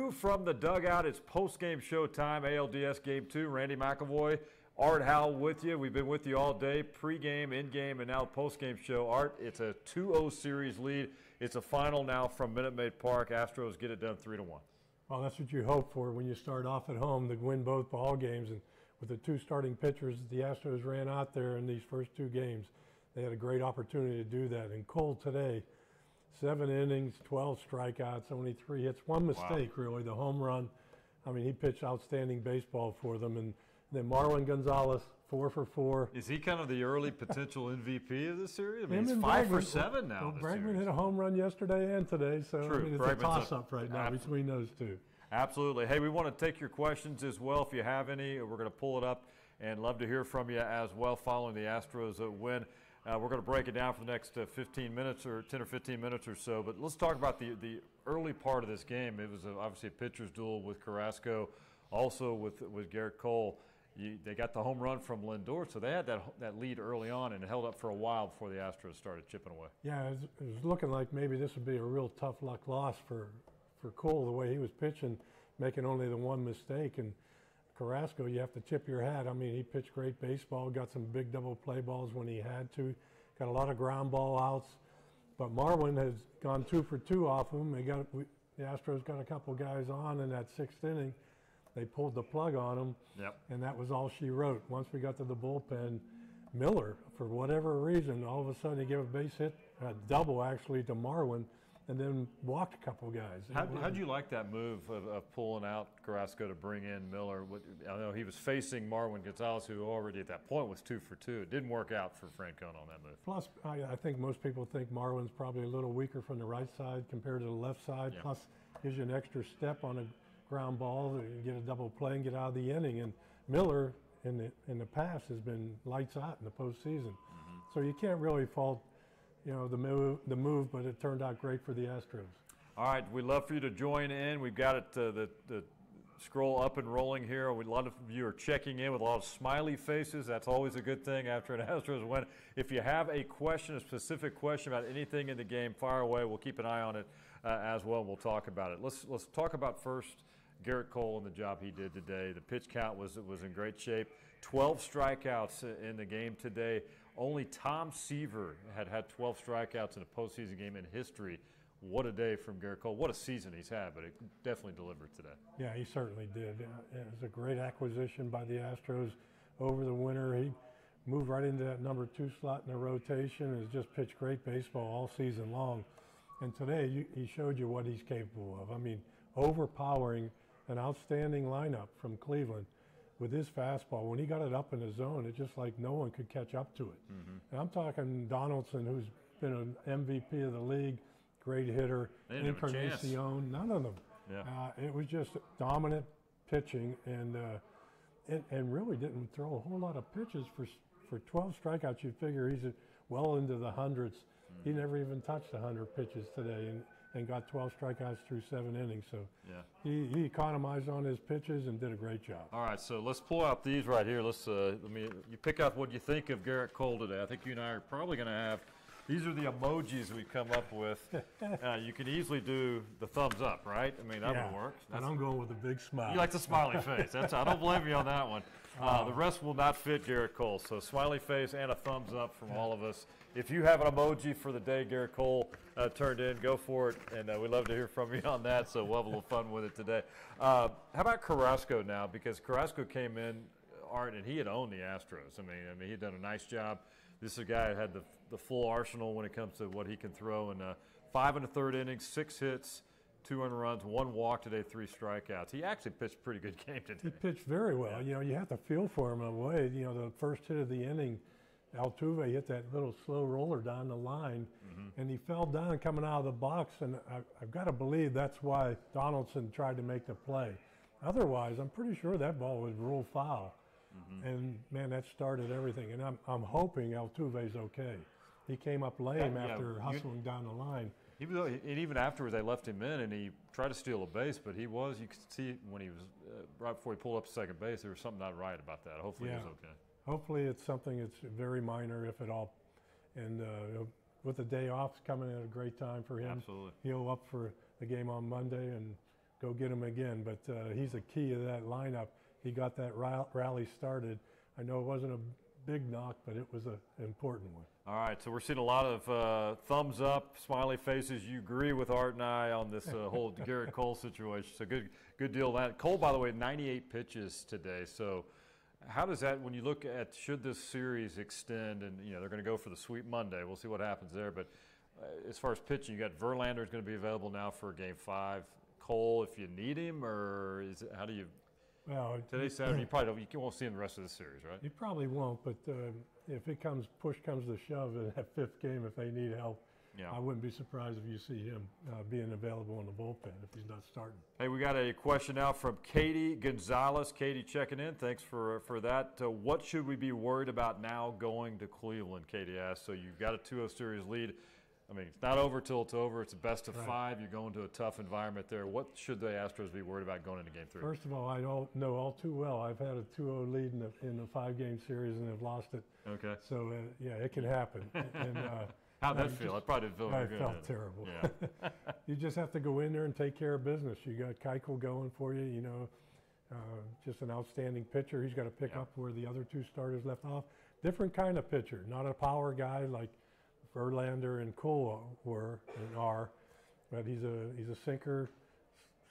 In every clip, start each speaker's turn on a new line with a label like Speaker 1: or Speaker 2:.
Speaker 1: 2 from the dugout. It's post-game show time, ALDS Game 2. Randy McElvoy, Art Howe with you. We've been with you all day, pre-game, in-game, and now post-game show. Art, it's a 2-0 series lead. It's a final now from Minute Maid Park. Astros get it done 3-1.
Speaker 2: Well, that's what you hope for when you start off at home, to win both ball games. And with the 2 starting pitchers the Astros ran out there in these first 2 games, they had a great opportunity to do that. And Cole today, 7 innings, 12 strikeouts, only 3 hits, 1 mistake, really, the home run. I mean, he pitched outstanding baseball for them. And then Marwin Gonzalez, 4 for 4.
Speaker 1: Is he kind of the early potential MVP of this series? I mean, he's 5 for 7 now.
Speaker 2: Well, Bregman hit a home run yesterday and today, so
Speaker 1: True.
Speaker 2: I mean, it's a toss-up right now between those 2.
Speaker 1: Absolutely. Hey, we want to take your questions as well. If you have any, we're going to pull it up and love to hear from you as well following the Astros win. We're going to break it down for the next 15 minutes or 10 or 15 minutes or so. But let's talk about the early part of this game. It was obviously a pitcher's duel with Carrasco, also with Garrett Cole. They got the home run from Lindor, so they had that lead early on and it held up for a while before the Astros started chipping away.
Speaker 2: Yeah, it was looking like maybe this would be a real tough luck loss for Cole, the way he was pitching, making only the 1 mistake. And Carrasco, you have to tip your hat. I mean, he pitched great baseball, got some big double play balls when he had to, got a lot of ground ball outs. But Marwin has gone 2 for 2 off him. The Astros got a couple guys on in that 6th inning. They pulled the plug on him, and that was all she wrote. Once we got to the bullpen, Miller, for whatever reason, all of a sudden he gave a base hit, a double actually, to Marwin, and then walked a couple guys.
Speaker 1: How'd you like that move of pulling out Carrasco to bring in Miller? I know he was facing Marwin Gonzalez, who already at that point was 2 for 2. It didn't work out for Francona on that move.
Speaker 2: Plus, I think most people think Marwin's probably a little weaker from the right side compared to the left side. Yeah. Plus, gives you an extra step on a ground ball, you get a double play and get out of the inning. And Miller, in the past, has been lights out in the postseason. So you can't really fault, the move, but it turned out great for the Astros.
Speaker 1: All right, we'd love for you to join in. We've got it, the scroll up and rolling here. A lot of you are checking in with a lot of smiley faces. That's always a good thing after an Astros win. If you have a question, a specific question about anything in the game, fire away. We'll keep an eye on it as well. We'll talk about it. Let's talk about first Garrett Cole and the job he did today. The pitch count was in great shape. 12 strikeouts in the game today. Only Tom Seaver had 12 strikeouts in a postseason game in history. What a day from Garrett Cole. What a season he's had, but it definitely delivered today.
Speaker 2: Yeah, he certainly did. It was a great acquisition by the Astros over the winter. He moved right into that number 2 slot in the rotation and has just pitched great baseball all season long. And today he showed you what he's capable of. I mean, overpowering an outstanding lineup from Cleveland with his fastball. When he got it up in the zone, it's just like no one could catch up to it. And I'm talking Donaldson, who's been an MVP of the league, great hitter, Encarnacion, none of them. Yeah. It was just dominant pitching, and really didn't throw a whole lot of pitches for 12 strikeouts. You'd figure he's well into the hundreds. He never even touched 100 pitches today, and got 12 strikeouts through 7 innings. So he economized on his pitches and did a great job.
Speaker 1: All right, so let's pull out these right here. You pick out what you think of Garrett Cole today. I think you and I are probably going to have. These are the emojis we come up with. You can easily do the thumbs up, right? I mean, that would work.
Speaker 2: And I'm going with a big smile.
Speaker 1: You like the smiley face. I don't blame you on that one. The rest will not fit Garrett Cole. So smiley face and a thumbs up from all of us. If you have an emoji for the day Garrett Cole turned in, go for it. And we'd love to hear from you on that. So we'll have a little fun with it today. How about Carrasco now? Because Carrasco came in, Art, and he had owned the Astros. I mean, he had done a nice job. This is a guy that had the full arsenal when it comes to what he can throw. And 5 1/3 innings, 6 hits, 2 earned runs, 1 walk today, 3 strikeouts. He actually pitched a pretty good game today.
Speaker 2: He pitched very well. You have to feel for him in a way. The first hit of the inning, Altuve hit that little slow roller down the line, and he fell down coming out of the box. And I've got to believe that's why Donaldson tried to make the play. Otherwise, I'm pretty sure that ball was ruled foul. And, man, that started everything. And I'm hoping Altuve's okay. He came up lame after hustling down the line.
Speaker 1: Even afterwards, they left him in, and he tried to steal a base, but you could see when he was, right before he pulled up to second base, there was something not right about that. Hopefully he was okay.
Speaker 2: Hopefully it's something that's very minor, if at all. And with the day off coming at a great time for him.
Speaker 1: Absolutely.
Speaker 2: He'll up for the game on Monday, and go get him again. But he's a key to that lineup. He got that rally started. I know it wasn't a big knock, but it was an important one.
Speaker 1: All right, so we're seeing a lot of thumbs up, smiley faces. You agree with Art and I on this whole Garrett Cole situation. So good deal. That Cole, by the way, 98 pitches today. So how does that, when you look at, should this series extend, and they're going to go for the Sweep Monday. We'll see what happens there. But as far as pitching, you got Verlander is going to be available now for Game 5. Cole, if you need him, or how do you? Well, today's Saturday, you won't see him the rest of the series, right?
Speaker 2: You probably won't, but if push comes to shove in that 5th game, if they need help, I wouldn't be surprised if you see him being available in the bullpen if he's not starting.
Speaker 1: Hey, we got a question now from Katie Gonzalez. Katie checking in. Thanks for that. What should we be worried about now going to Cleveland, Katie asked. So you've got a 2-0 series lead. I mean, it's not over till it's over. It's a best of 5. You're going to a tough environment there. What should the Astros be worried about going into Game 3?
Speaker 2: First of all, I don't know all too well. I've had a 2-0 lead in the 5-game series and have lost it.
Speaker 1: Okay.
Speaker 2: So, it can happen. And,
Speaker 1: how'd that feel? It probably didn't feel very good.
Speaker 2: I felt terrible.
Speaker 1: Yeah.
Speaker 2: You just have to go in there and take care of business. You got Keuchel going for you, just an outstanding pitcher. He's got to pick up where the other 2 starters left off. Different kind of pitcher, not a power guy like Verlander and Cole were and are, but he's a sinker,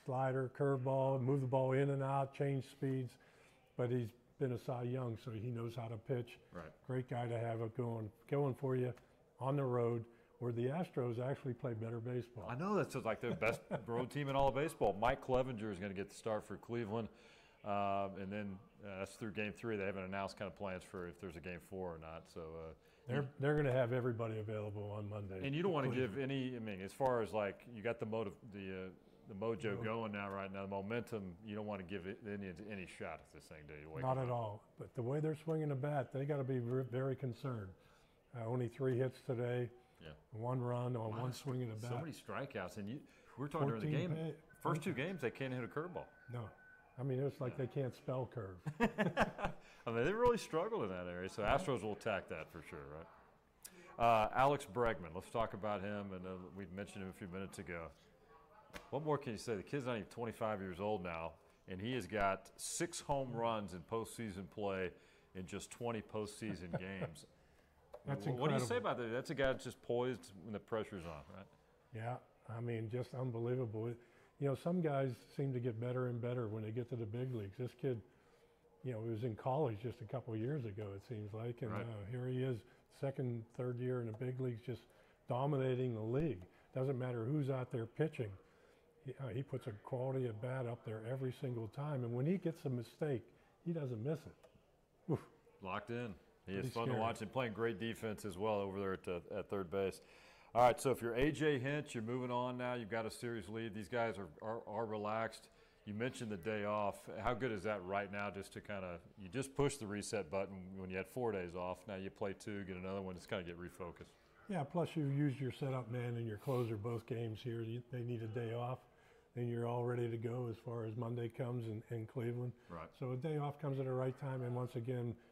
Speaker 2: slider, curveball, move the ball in and out, change speeds. But he's been a Cy Young, so he knows how to pitch.
Speaker 1: Right.
Speaker 2: Great guy to have going for you on the road, where the Astros actually play better baseball.
Speaker 1: I know that's like the best road team in all of baseball. Mike Clevenger is going to get the start for Cleveland, and then that's through Game 3. They haven't announced kind of plans for if there's a Game 4 or not. So.
Speaker 2: They're going to have everybody available on Monday.
Speaker 1: And you don't want to give any. I mean, as far as like you got the mojo going right now, the momentum. You don't want to give it any shot at this thing, do you?
Speaker 2: Not at all. But the way they're swinging the bat, they got to be very concerned. Only 3 hits today. Yeah. 1 run on 1 swing of the bat.
Speaker 1: So many strikeouts, and we're talking during the game. First 2 games, they can't hit a curveball.
Speaker 2: No. I mean, it's like they can't spell curve.
Speaker 1: I mean, they really struggled in that area, so Astros will attack that for sure, right? Alex Bregman, let's talk about him, and we mentioned him a few minutes ago. What more can you say? The kid's not even 25 years old now, and he has got 6 home runs in postseason play in just 20 postseason games.
Speaker 2: That's incredible.
Speaker 1: What do you say about that? That's a guy that's just poised when the pressure's on, right?
Speaker 2: Yeah, I mean, just unbelievable. Some guys seem to get better and better when they get to the big leagues. This kid, he was in college just a couple of years ago, it seems like, and here he is, 2nd, 3rd year in the big leagues, just dominating the league. Doesn't matter who's out there pitching. He puts a quality at bat up there every single time, and when he gets a mistake, he doesn't miss it. Oof.
Speaker 1: Locked in. He is fun to watch and playing great defense as well over there at third base. All right, so if you're A.J. Hinch, you're moving on now. You've got a series lead. These guys are relaxed. You mentioned the day off. How good is that right now just to kind of – you just push the reset button when you had 4 days off. Now you play 2, get another one. Just kind of get refocused.
Speaker 2: Yeah, plus you used your setup man and your closer both games here. They need a day off. Then you're all ready to go as far as Monday comes in Cleveland.
Speaker 1: Right.
Speaker 2: So a day off comes at the right time, and once again –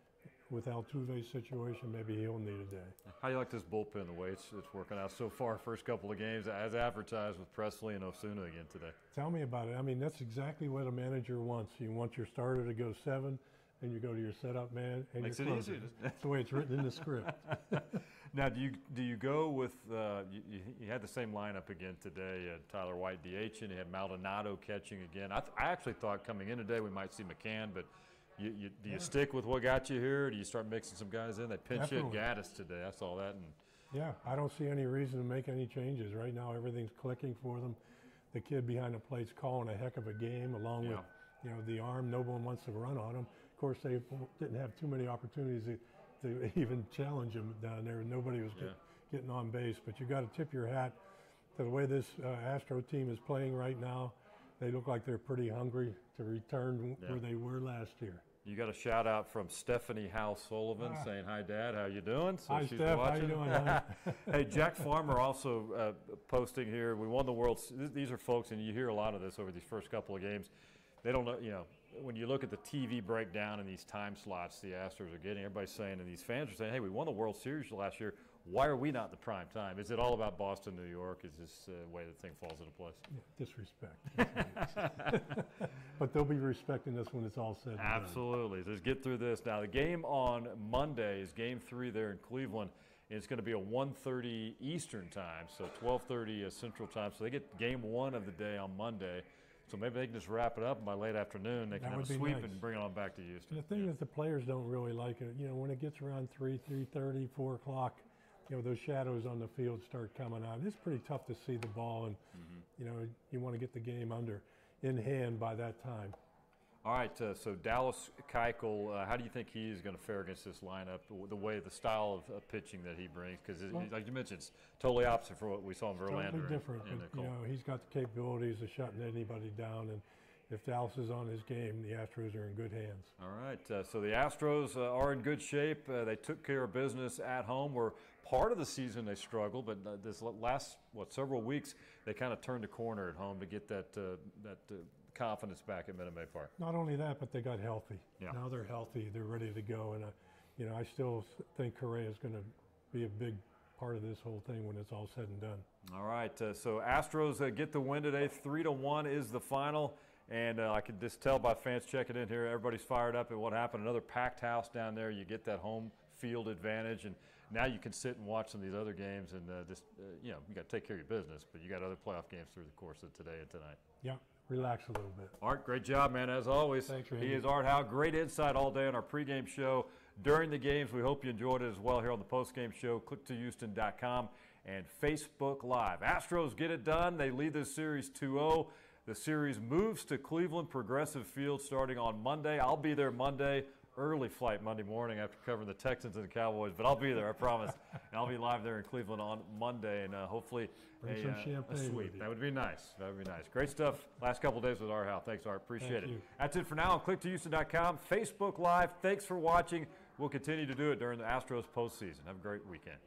Speaker 2: with Altuve's situation, maybe he'll need a day.
Speaker 1: How do you like this bullpen, the way it's working out so far, first couple of games, as advertised with Presley and Osuna again today?
Speaker 2: Tell me about it. I mean, that's exactly what a manager wants. You want your starter to go 7, and you go to your setup man, and
Speaker 1: makes
Speaker 2: it
Speaker 1: easy.
Speaker 2: That's the way it's written in the script.
Speaker 1: Now, do you go with you had the same lineup again today? You had Tyler White DH, and you had Maldonado catching again. I actually thought coming in today we might see McCann, but do you stick with what got you here, or do you start mixing some guys in? They pinch hit Gaddis today. I saw that.
Speaker 2: Yeah, I don't see any reason to make any changes. Right now, everything's clicking for them. The kid behind the plate's calling a heck of a game, along with the arm. No one wants to run on him. Of course, they didn't have too many opportunities to even challenge him down there. Nobody was getting on base. But you got to tip your hat to the way this Astro team is playing right now. They look like they're pretty hungry to return where they were last year.
Speaker 1: You got a shout out from Stephanie Howe Sullivan saying, "Hi, Dad, how you doing?" So
Speaker 2: hi,
Speaker 1: she's
Speaker 2: Steph.
Speaker 1: Watching.
Speaker 2: How you doing?
Speaker 1: Hey, Jack Farmer also posting here. We won the World. These are folks, and you hear a lot of this over these first couple of games. They don't know, when you look at the TV breakdown and these time slots the Astros are getting, everybody's saying, and these fans are saying, "Hey, we won the World Series last year. why are we not the prime time? Is it all about Boston, New York? Is this the way the thing falls into place?
Speaker 2: Yeah, disrespect. But they'll be respecting this when it's all said and done.
Speaker 1: Absolutely. Let's get through this. Now, the game on Monday is Game 3 there in Cleveland. It's going to be a 1:30 Eastern time, so 12:30 Central time. So they get Game 1 of the day on Monday. So maybe they can just wrap it up, and by late afternoon they can have a sweep and bring it on back to Houston.
Speaker 2: And the thing is, the players don't really like it. You know, when it gets around 3:30, 4 o'clock, you know, those shadows on the field start coming out. It's pretty tough to see the ball, and you know, you want to get the game in hand by that time.
Speaker 1: All right, so Dallas Keuchel, how do you think he is going to fare against this lineup, the style of pitching that he brings? Because, like you mentioned, it's totally opposite for what we saw in Verlander.
Speaker 2: Totally different, but, you know, he's got the capabilities of shutting anybody down, and if Dallas is on his game, the Astros are in good hands.
Speaker 1: All right, so the Astros are in good shape. They took care of business at home. Where part of the season they struggled, but this last, several weeks, they kind of turned the corner at home to get that confidence back at Minute Maid Park.
Speaker 2: Not only that, but they got healthy.
Speaker 1: Yeah.
Speaker 2: Now they're healthy. They're ready to go. And, you know, I still think Correa is going to be a big part of this whole thing when it's all said and done.
Speaker 1: All right, so Astros get the win today. 3-1 is the final. And I could just tell by fans checking in here, everybody's fired up at what happened. Another packed house down there. You get that home field advantage. And now you can sit and watch some of these other games and you know, you got to take care of your business. But you got other playoff games through the course of today and tonight.
Speaker 2: Yeah. Relax a little bit.
Speaker 1: Art, great job, man, as always.
Speaker 2: Thanks, Randy.
Speaker 1: He is Art Howe. Great insight all day on our pregame show during the games. We hope you enjoyed it as well here on the postgame show. Click2Houston.com and Facebook Live. Astros get it done. They lead this series 2-0. The series moves to Cleveland Progressive Field starting on Monday. I'll be there Monday. Early flight Monday morning after covering the Texans and the Cowboys, but I'll be there, I promise. And I'll be live there in Cleveland on Monday, and hopefully a sweep. That would be nice. That would be nice. Great stuff last couple of days with Art Howe. Thanks, Art. Appreciate it. That's it for now on Click2Houston.com, Facebook Live. Thanks for watching. We'll continue to do it during the Astros postseason. Have a great weekend.